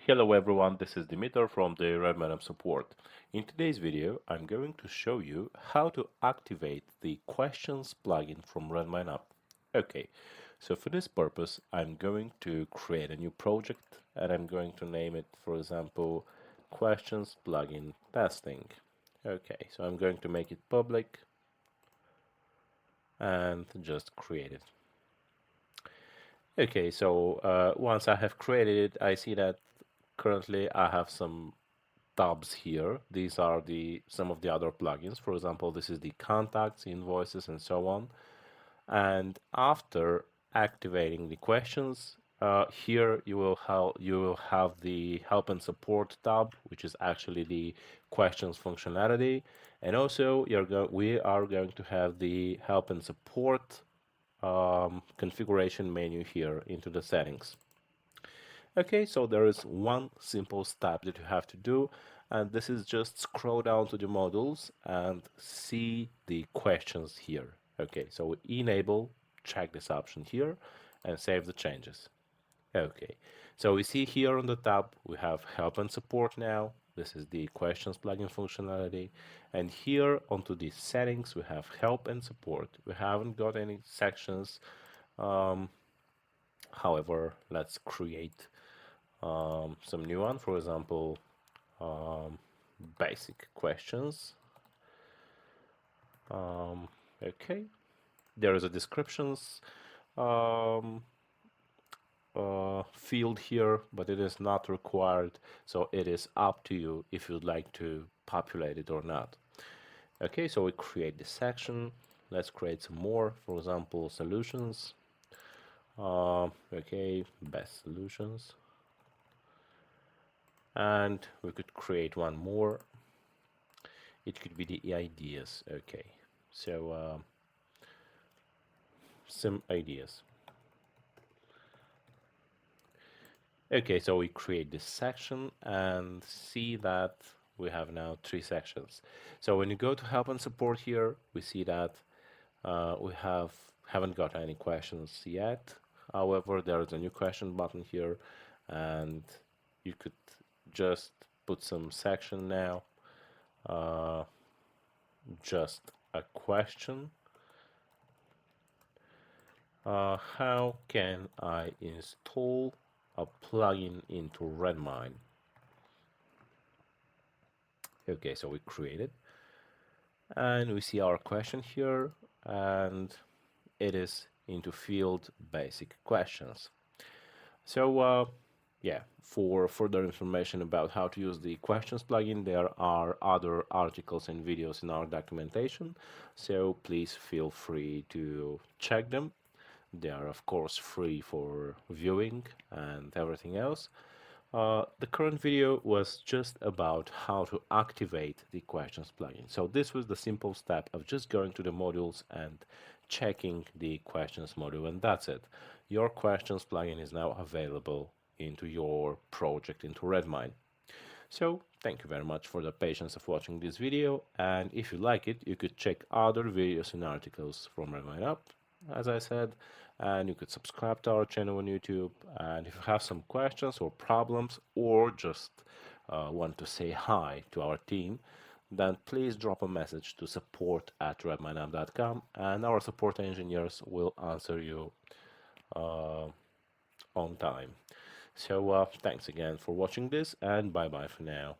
Hello everyone, this is Dimitar from the RedmineUP support. In today's video, I'm going to show you how to activate the questions plugin from RedmineUP. Okay, so for this purpose, I'm going to create a new project and I'm going to name it, for example, questions plugin testing. Okay, so I'm going to make it public and just create it. Okay, so once I have created it, I see that currently I have some tabs here. These are the some of the other plugins. For example, this is the contacts, invoices, and so on. And after activating the questions, here you will have the help and support tab, which is actually the questions functionality, and also we are going to have the help and support configuration menu here into the settings. Okay, so there is one simple step that you have to do, and this is just scroll down to the modules and see the questions here. Okay, so we enable, check this option here, and save the changes. Okay, so we see here on the tab we have help and support now. This is the questions plugin functionality, and here onto the settings we have help and support. We haven't got any sections. However, let's create some new one. For example, um, basic questions. Okay, there is a descriptions um, field here, but it is not required, so it is up to you if you'd like to populate it or not. Okay, so we create this section. Let's create some more. For example, solutions. Okay, best solutions. And we could create one more. It could be the ideas. Okay, so some ideas. Okay, so we create this section and see that we have now 3 sections. So when you go to help and support here, we see that we haven't got any questions yet. However, there is a new question button here, and you could just put some section now, just a question. How can I install a plugin into Redmine? Okay, so we create it, and we see our question here, and it is into field basic questions. So yeah, for further information about how to use the questions plugin, there are other articles and videos in our documentation, so please feel free to check them. They are of course free for viewing and everything else. The current video was just about how to activate the questions plugin. So this was the simple step of just going to the modules and checking the questions module, and that's it. Your questions plugin is now available into your project into Redmine. So thank you very much for the patience of watching this video, and if you like it, you could check other videos and articles from RedmineUP, as I said, and you could subscribe to our channel on YouTube. And if you have some questions or problems, or just want to say hi to our team, then please drop a message to support@redmineup.com, and our support engineers will answer you on time. So thanks again for watching this, and bye bye for now.